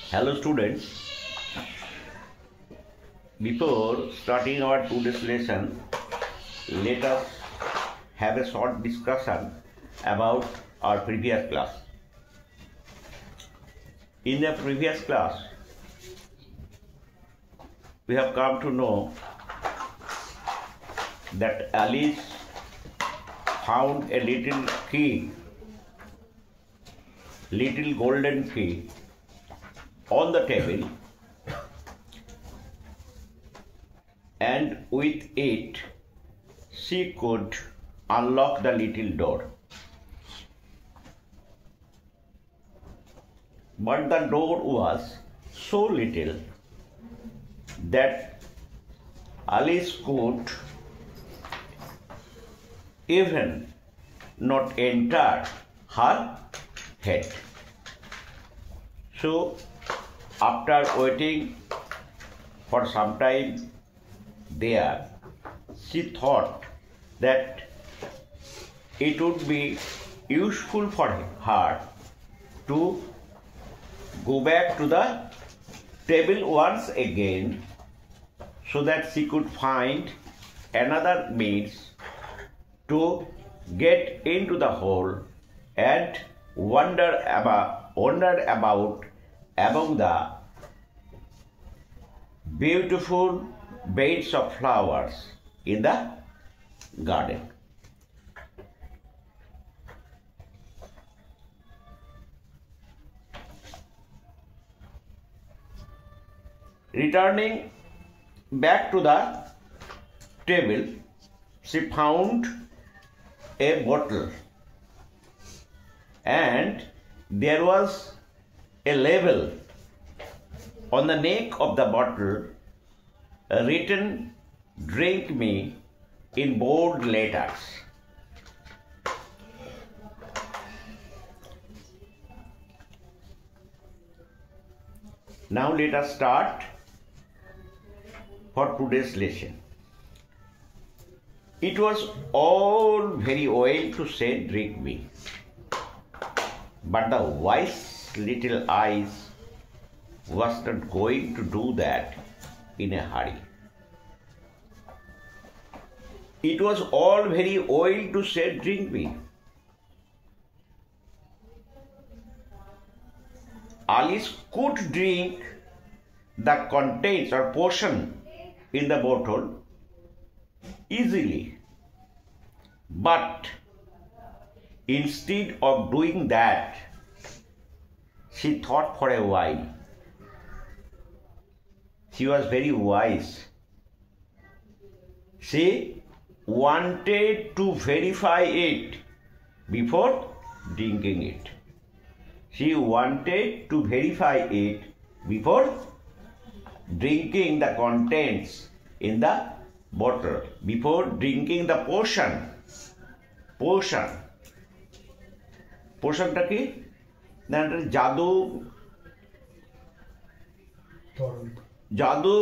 Hello students, before starting our today's lesson, let us have a short discussion about our previous class. In the previous class, we have come to know that Alice found a little key, little golden key on the table, and with it she could unlock the little door. But the door was so little that Alice could even not enter her head. So, after waiting for some time there, she thought that it would be useful for her to go back to the table once again so that she could find another means to get into the hole and wander about among the beautiful beds of flowers in the garden. Returning back to the table, she found a bottle, and there was a label on the neck of the bottle written "Drink me" in bold letters. Now let us start for today's lesson. It was all very well to say "drink me," but the wise little eyes was not going to do that in a hurry. It was all very well to say "drink me." Alice could drink the contents or portion in the bottle easily, but instead of doing that, she thought for a while. She was very wise. She wanted to verify it before drinking it. She wanted to verify it before drinking the contents in the bottle, before drinking the portion. Portionটা কি? না, জাদু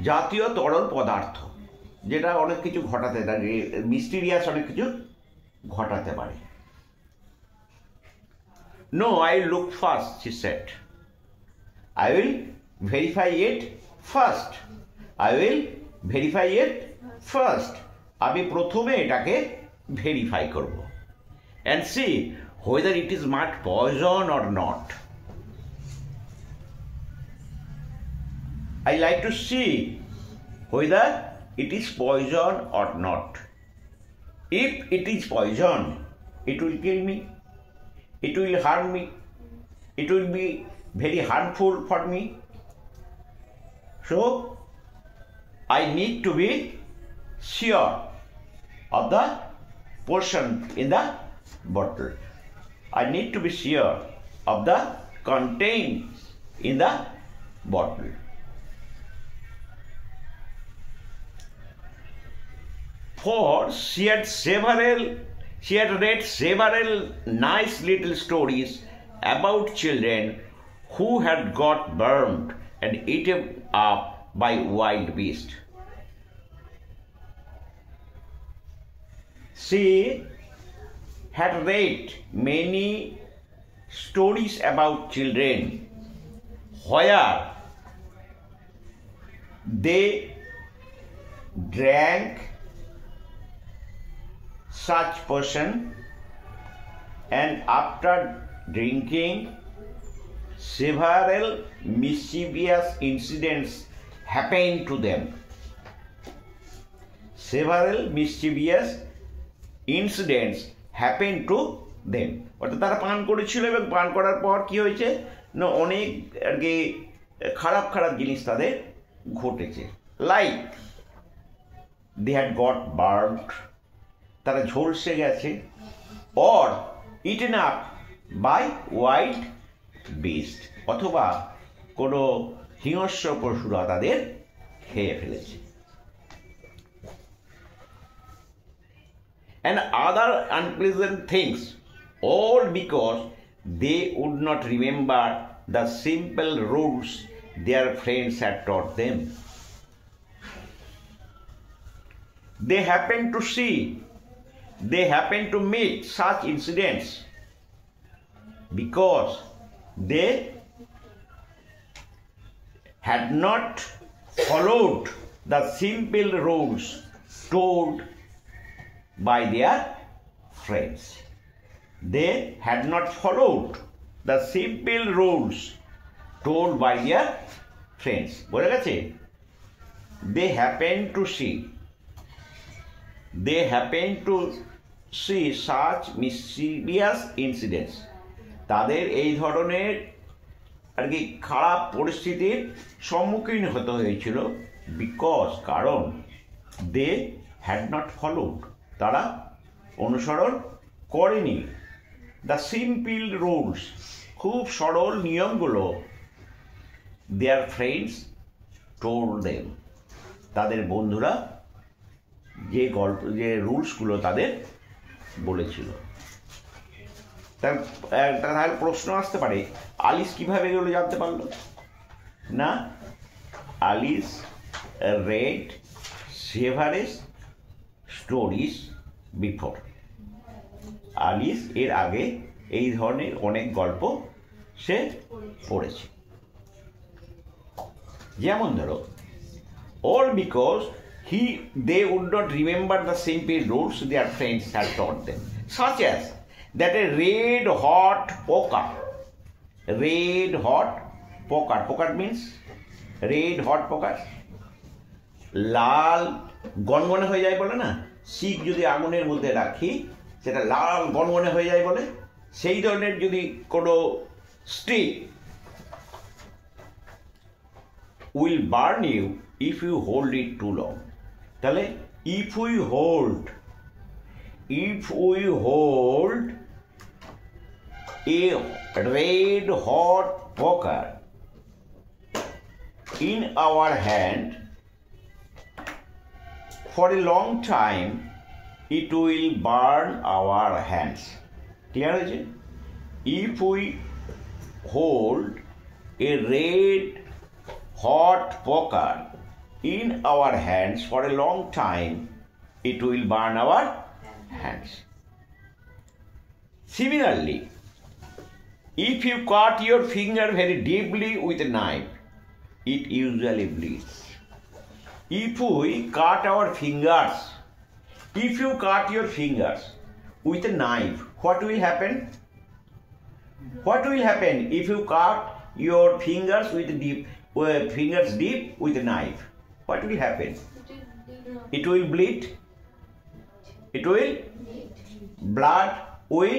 জাতীয় তরল পদার্থ, যেটা অনেক কিছু ঘটাতে পারে, মিস্টিরিয়াস অনেক কিছু ঘটাতে পারে। No, I look first, she said. I will verify it first. I will verify it first. আমি প্রথমে এটাকে ভেরিফাই করব and see whether it is marked poison or not. I like to see whether it is poison or not. If it is poison, it will kill me. It will harm me. It will be very harmful for me. So, I need to be sure of the portion in the bottle. I need to be sure of the contents in the bottle. For she had read several nice little stories about children who had got burned and eaten up by wild beasts. She had read many stories about children where they drank such potion and after drinking several mischievous incidents happened to them. Several mischievous incidents happened to them. অর্থাৎ তারা পান করেছিল এবং পান করার পর কি হয়েছে না অনেক আর কি খারাপ খারাপ জিনিস তাদের ঘটেছে। Like they had got burned, তারা ঝলসে গেছে, or eaten up by wild beast, অথবা কোনো হিংস্র পশুরা তাদের খেয়ে ফেলেছে। And other unpleasant things, all because they would not remember the simple rules their friends had taught them. They happened to meet such incidents because they had not followed the simple rules told by their friends. They had not followed the simple rules told by their friends. বোঝা গেছে? They happened to see such mischievous incidents. তাদের এই ধরনের আর কি খারাপ পরিস্থিতির সম্মুখীন হতে হয়েছিল কারণ they had not followed, তারা অনুসরণ করেনি দ্য সিম্পল রুলস, খুব সরল নিয়মগুলো দেয়ার ফ্রেন্ডস টোল্ড দেম, তাদের বন্ধুরা যে রুলসগুলো তাদের বলেছিল। তাহলে প্রশ্ন আসতে পারে আলিস কিভাবে এগুলো জানতে পারলো? না, আলিস রেড সেভারেস স্টোরিজ বিফোর, আলিস এর আগে এই ধরনের অনেক গল্প সে পড়েছে। যেমন ধরো all because they would not remember the simple rules their friends had taught them, such as that a red hot poker means red hot poker, লাল গনগনে হয়ে যায় বলে না, শিক যদি আগুনের মধ্যে রাখি সেটা লাল গনগনে হয়ে যায় বলে, সেই ধরনের যদি কোনো stick will burn you if you hold it too long. তাহলে if we hold a red hot poker in our hand for a long time, it will burn our hands. Clear হয়েছে? If we hold a red hot poker in our hands for a long time, it will burn our hands. Similarly, if you cut your finger very deeply with a knife, it usually bleeds. If we cut our fingers, if you cut your fingers with a knife, what will happen? What will happen if you cut your fingers with fingers deep with a knife? What will happen? It will bleed. It will blood will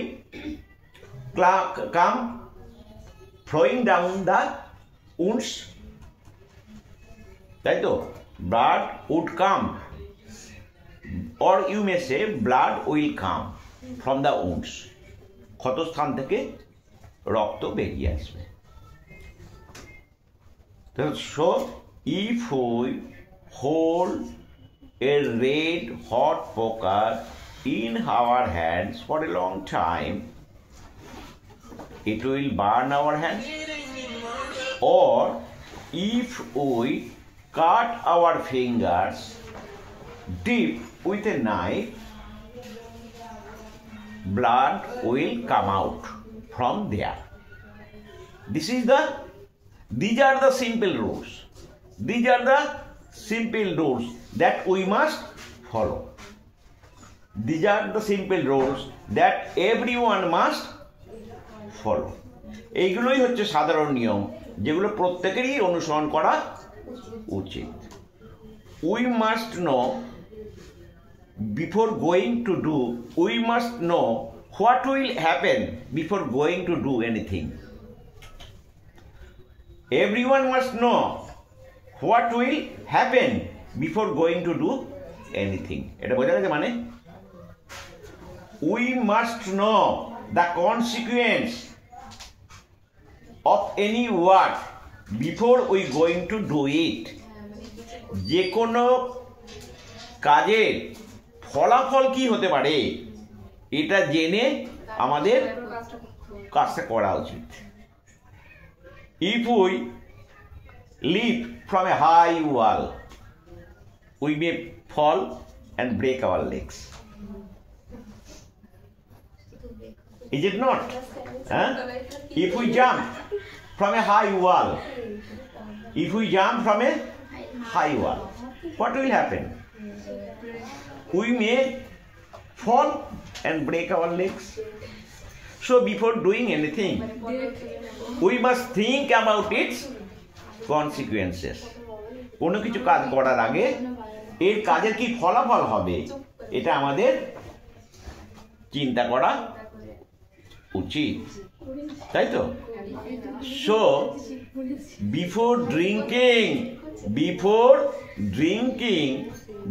come flowing down the wounds. তাই তো? Blood would come, or you may say blood will come from the wounds. ক্ষতস্থান থেকে রক্ত বেরিয়ে আসবে। So if we hold a red hot poker in our hands for a long time, it will burn our hands. Or if we cut our fingers deep with a knife, blood will come out from there. These are the simple rules. These are the simple rules that we must follow. These are the simple rules that everyone must follow. এইগুলোই হচ্ছে সাধারণ নিয়ম যেগুলো প্রত্যেকেরই অনুসরণ করা উচিত। We must know before going to do, we must know what will happen before going to do anything. Everyone must know what will happen before going to do anything. এটা বোঝা গেছে মানে? We must know the consequence of any work before we going to do it. যে কোনো কাজের ফলাফল কি হতে পারে এটা জেনে আমাদের কাজটা করা উচিত। If we leap from a high wall, we may fall and break our legs. Is it not? If we jump from a high wall, what will happen? We may fall and break our legs. So before doing anything, we must think about its consequences. কোনো কিছু কাজ করার আগে এর কাজের কি ফলাফল হবে এটা আমাদের চিন্তা করা উচিত, তাই তো? So before drinking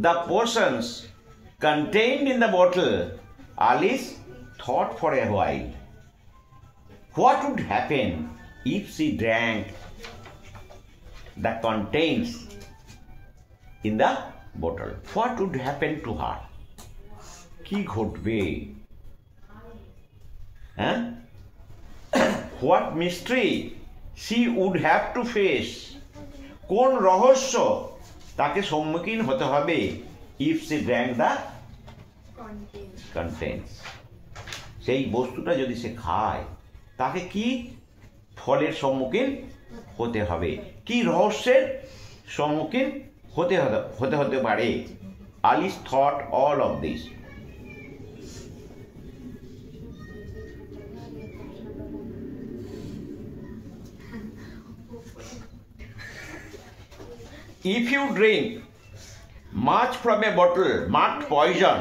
the potions contained in the bottle, Alice thought for a while. What would happen if she drank the contents in the bottle? What would happen to her? কি ঘটবে? What mystery she would have to face? কোন রহস্য তাকে সম্মুখীন হতে হবে if she drank the contents? সেই বস্তুটা যদি সে খায় তাকে কি ফলের সম্মুখীন হতে হবে, কি রহস্যের সম্মুখীন হতে পারে? Alice thought all of this. If you drink much from a bottle marked poison,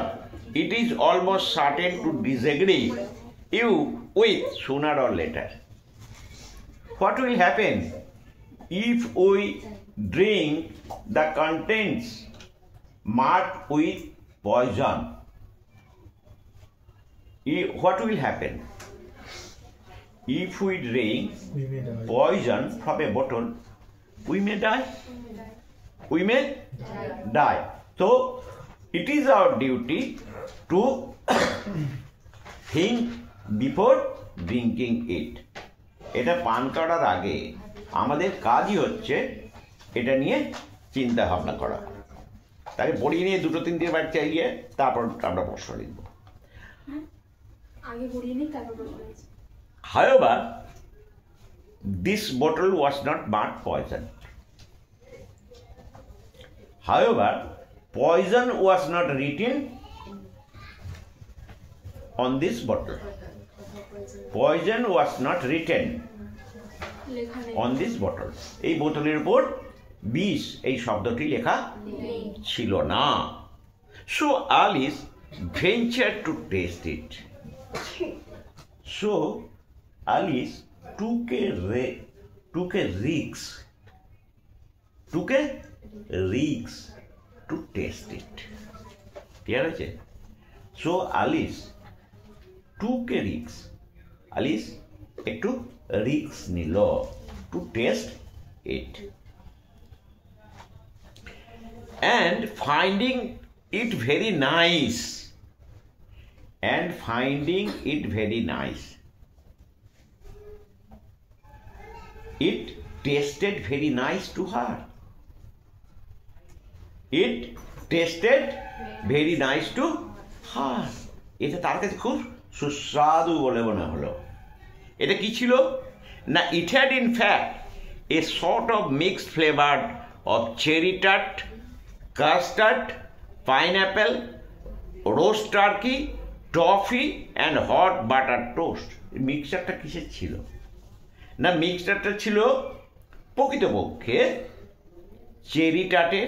it is almost certain to disagree you with sooner or later. What will happen if we drink the contents marked with poison? What will happen? If we drink poison from a bottle, we may die. We may die. So it is our duty to think before drinking it. এটা পান করার আগে আমাদের কাজই হচ্ছে এটা নিয়ে চিন্তা ভাবনা করা। তাকে পড়িয়ে নিয়ে 2-3 দিন বাড়ি চাইয়ে তারপর আমরা প্রশ্ন লিখব। However, this bottle was not marked poison. However, poison was not written on this bottle. Poison was not written on this bottle. এই বোতলের উপর বিষ এই শব্দটি লেখা ছিল না। So Alice ventured to taste it. So Alice took a risk to taste it. Clear আছে? So Alice took a risk. Alice একটু রিস্ক নিল to taste it. And finding it very nice. It tasted very nice to her. It tasted very nice to her. এটা তার কাছে খুব সুস্বাদু বলে মনে হলো। এটা কি ছিল না, it had in fact a sort of mixed flavour of cherry tart, custard, pineapple, roast turkey, toffee and hot butter toast. মিক্সচারটা কিসের ছিল না, মিক্সচারটা ছিল প্রকৃতপক্ষে চেরি টার্টের,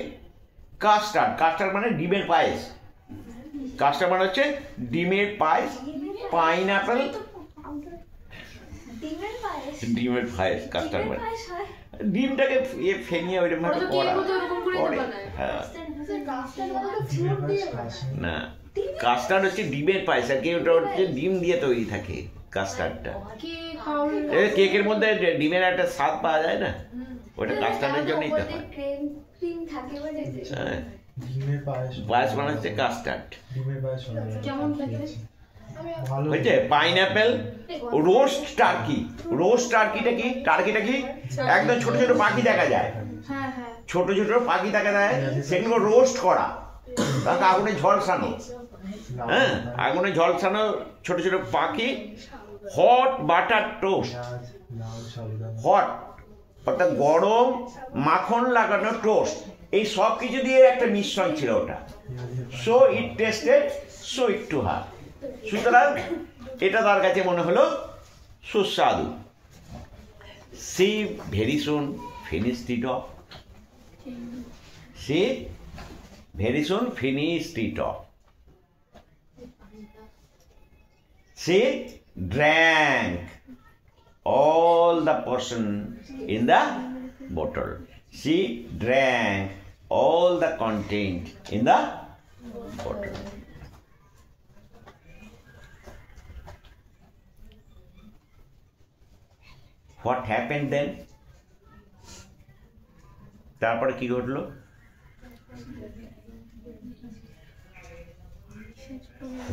কাস্টার্ড, কাস্টার্ড মানে ডিমের পায়েস, কাস্টার্ড মানে হচ্ছে ডিমের পায়েস, পাইনঅ্যাপেল, ডিমের পায়েস, কাস্টার্ড মানে ডিমটাকে ফেনিয়ে ওইরকম ভাবে করা করে। হ্যাঁ না, কাস্টার্ড হচ্ছে ডিমের পায়েস, আর ওটা হচ্ছে ডিম দিয়ে তৈরি থাকে কাস্টার্ডটা। কেকের মধ্যে ডিমের একটা স্বাদ পাওয়া যায় না, ওটা কাস্টার্ডের জন্যই তো হয়। পায়েস মানে হচ্ছে কাস্টার্ড। হচ্ছে পাইনঅ্যাপেল, রোস্ট টার্কি। রোস্ট টার্কিটা কি, টার্কিটা কি একদম ছোট ছোট পাখি দেখা যায়, ছোট ছোট পাখি দেখা যায়, সেগুলো রোস্ট করা, আগুনে ঝলসানো। হ্যাঁ, আগুনে ঝলসানো ছোট ছোট পাখি। হট বাটার টোস্ট, হট অর্থাৎ গরম মাখন লাগানো টোস্ট, এই সব কিছু দিয়ে একটা মিশ্রণ ছিল ওটা। So it tasted sweet to her. সুতরাং এটা তার কাছে মনে হলো সুস্বাদু। She very soon finished it off, she very soon finished it off. She drank all the portion in the bottle. She drank all the content in the bottle. What happened then? তারপরে কি ঘটলো?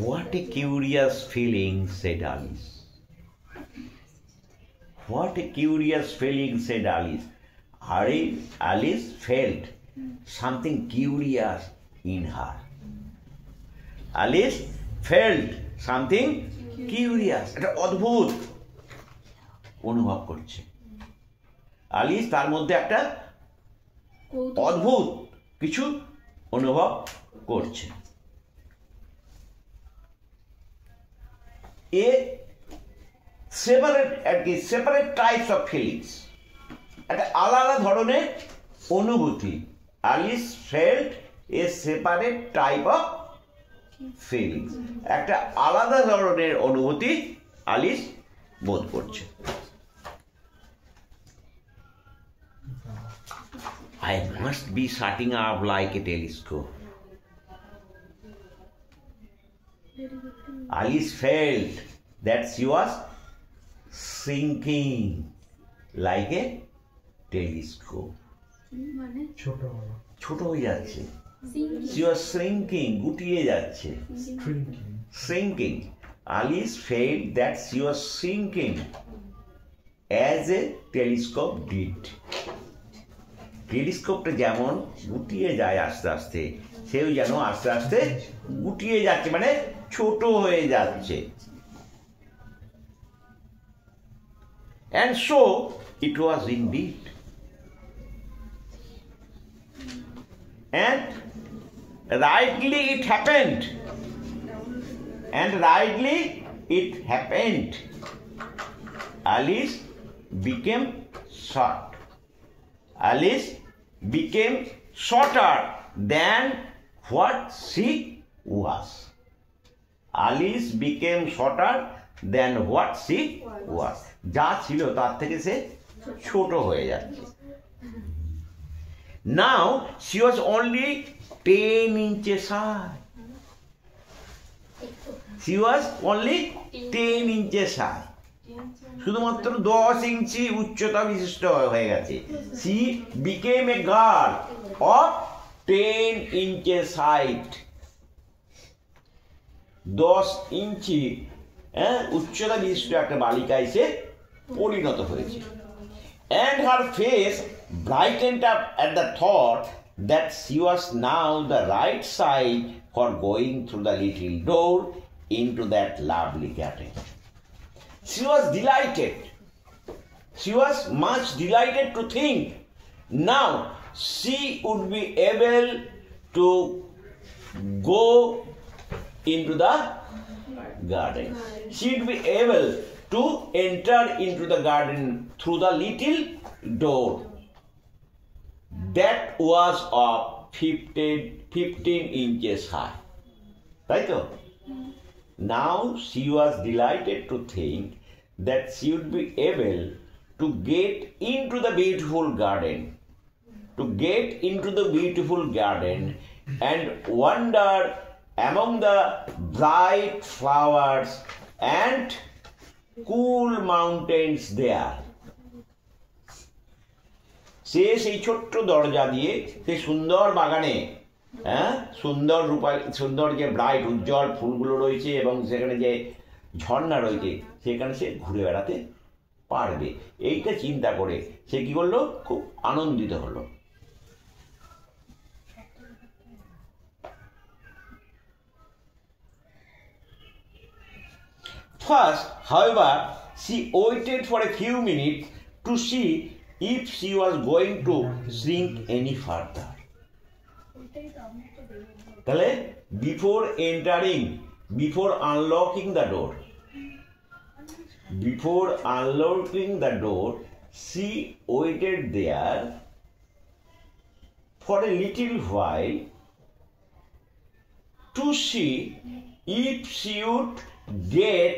What a curious feeling, said Alice. What a curious feeling, said Alice. Alice felt something curious in her. Alice felt something curious. একটা অদ্ভুত অনুভব করছে। আলিস তার মধ্যে একটা অদ্ভুত কিছু অনুভব করছে। A separate types of feelings, একটা আলাদা ধরনের অনুভূতি। Alice felt a separate type of feelings, একটা আলাদা ধরনের অনুভূতি আলিস বোধ করছে। I must be shutting up like a telescope. Alice felt that she was sinking like a telescope. ছোট হয়ে যাচ্ছে। She was shrinking, গুটিয়ে যাচ্ছে। Shrinking. Alice felt that she was sinking as a telescope did. টেলিস্কোপটা যেমন গুটিয়ে যায় আস্তে আস্তে, সেও যেন আস্তে আস্তে গুটিয়ে যাচ্ছে, মানে ছোট হয়ে যাচ্ছে। And so it was indeed. And rightly it happened. And rightly it happened. Alice became short. Alice became shorter than what she was. Alice became shorter than what she was. যা ছিল তার থেকে সে ছোট হয়ে যাচ্ছে। Now she was only 10 inches high. She was only 10 inches high. শুধুমাত্র 10 ইঞ্চি উচ্চতা বিশিষ্ট হয়ে গেছে। She became a girl of 10 inches height. 10 ইঞ্চি উচ্চতা বিশিষ্ট একটা বালিকায় সে পরিণত হয়েছে। And her face brightened up at the thought that she was now the right side for going through the little door into that lovely garden. She was delighted. She was much delighted to think now she would be able to go into the garden. She would be able to enter into the garden through the little door that was of 15 inches high. Right? Now she was delighted to think that she would be able to get into the beautiful garden, and wander among the bright flowers and cool mountains there. সে সেই ছোট্ট দরজা দিয়ে সেই সুন্দর বাগানে, সুন্দর যে bright উজ্জ্বল ফুলগুলো রয়েছে এবং সেখানে যে ঝর্ণা রয়েছে সেখানে সে ঘুরে বেড়াতে পারবে, এইটা চিন্তা করে সে কি করলো, খুব আনন্দিত হলো। First, however, she waited for a few minutes to see if she was going to shrink any further. তাহলে before unlocking the door, she waited there for a little while to see if she would get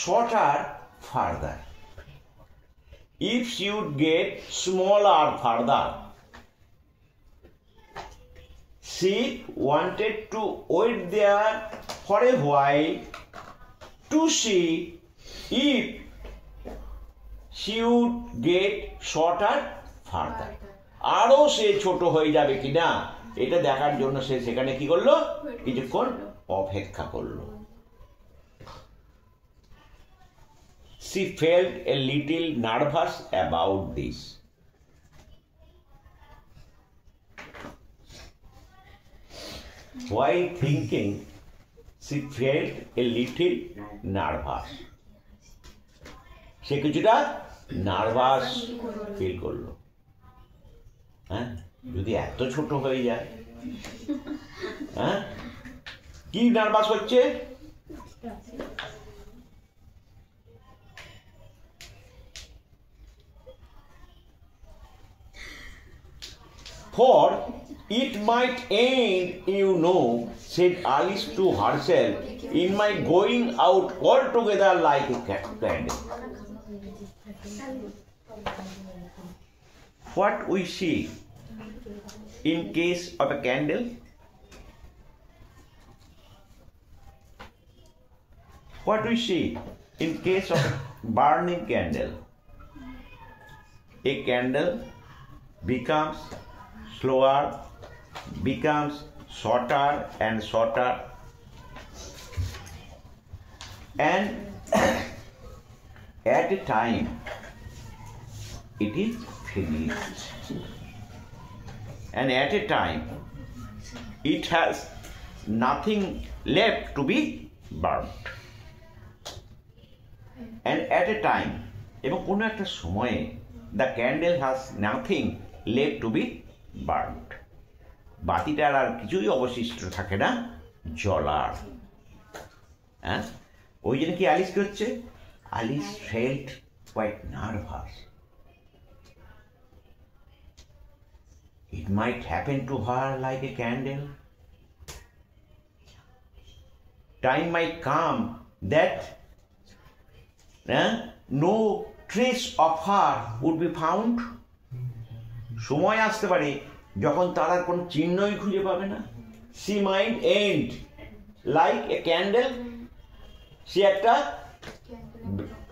shorter further, if she would get smaller further. She wanted to wait there for a while to see if she would get shorter further. আরো সে ছোট হয়ে যাবে কিনা এটা দেখার জন্য সে সেখানে কি করলো, কিছুক্ষণ অপেক্ষা করলো। She felt a little nervous about this. While thinking, she felt a little nervous. সে কিছুটা নার্ভাস ফিল করলো। যদি এত ছোট হয়ে যায়, কি নার্ভাস হচ্ছে? For it might end, said Alice to herself, in my going out altogether like a candle. What we see in case of a candle? What we see in case of a burning candle? A candle becomes slower, becomes shorter and shorter, and at a time it is finished, and at a time it has nothing left to be burnt, and at a time এবং কোনো একটা সময়ে the candle has nothing left to be burnt, বাতিটার আর কিছুই অবশিষ্ট থাকে না জ্বলার। ওই জন্য কি অ্যালিস কি হচ্ছে, Alice felt quite nervous. It might happen to her like a candle. Time might come that no trace of her would be found. সময় আসতে পারে যখন তারা কোনো চিহ্নই খুঁজে পাবে না। She might end like a candle. সে একটা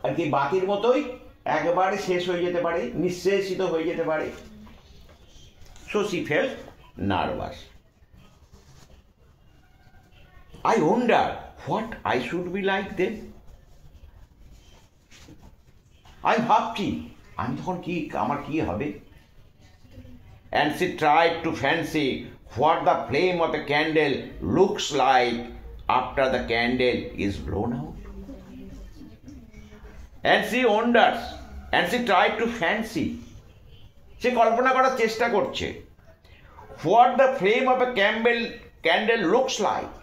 আর কি বাতির মতোই একেবারে শেষ হয়ে যেতে পারে, নিঃশেষিত হয়ে যেতে পারে। So she felt nervous. I wonder what I should be like then. আমি ভাবছি আমি তখন কি, আমার কি হবে। And she tried to fancy what the flame of a candle looks like after the candle is blown out. And she wonders, and she tried to fancy, সে কল্পনা করার চেষ্টা করছে, what the flame of a candle looks like.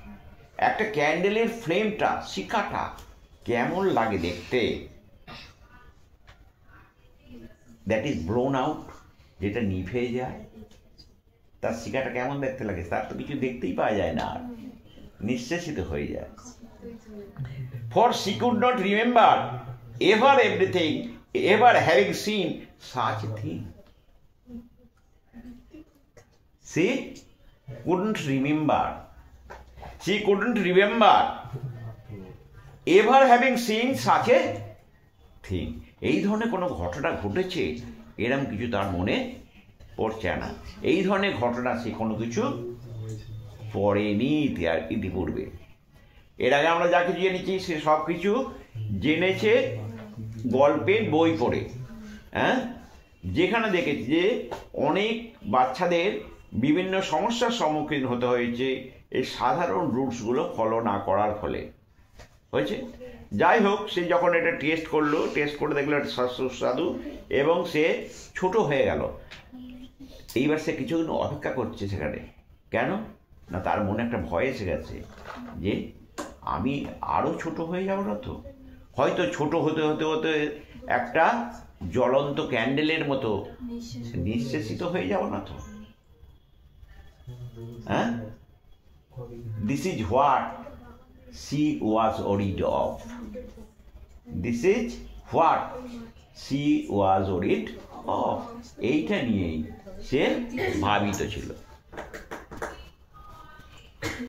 একটা ক্যান্ডেলের ফ্লেমটা, শিখাটা কেমন লাগে দেখতে, that is blown out, যেটা নিভে যায়। তার শিখাটা কেমন দেখতে লাগে, তার তো কিছু দেখতেই পাওয়া যায় না, আর নিঃশেষিত হয়ে যায়। For she could not remember ever everything, ever having seen such a thing. She couldn't remember ever having seen such a thing. এই ধরনের কোনো ঘটনা ঘটেছে এরম কিছু তার মনে পড়ছে না। এই ধরনের ঘটনা সে কোনো কিছু পড়েনি ইতিপূর্বে। এর আগে আমরা যা কিছু জেনেছি সে সব কিছু জেনেছে গল্পের বই পড়ে। হ্যাঁ, যেখানে দেখেছি যে অনেক বাচ্চাদের বিভিন্ন সমস্যার সম্মুখীন হতে হয়েছে এই সাধারণ রুলসগুলো ফলো না করার ফলে হয়েছে। যাই হোক, সে যখন এটা টেস্ট করলো, টেস্ট করে দেখলো এটা সুস্বাদু এবং সে ছোট হয়ে গেল। এইবার সে কিছুদিন অপেক্ষা করছে সেখানে। কেন না, তার মনে একটা ভয় এসে গেছে যে আমি আরও ছোট হয়ে যাব না তো, হয়তো ছোট হতে হতে হতে একটা জ্বলন্ত ক্যান্ডেলের মতো নিঃশেষিত হয়ে যাব না তো। হ্যাঁ, this is what she was worried of. This is what she was worried of. এইটা নিয়েই সে ভাবিত ছিল।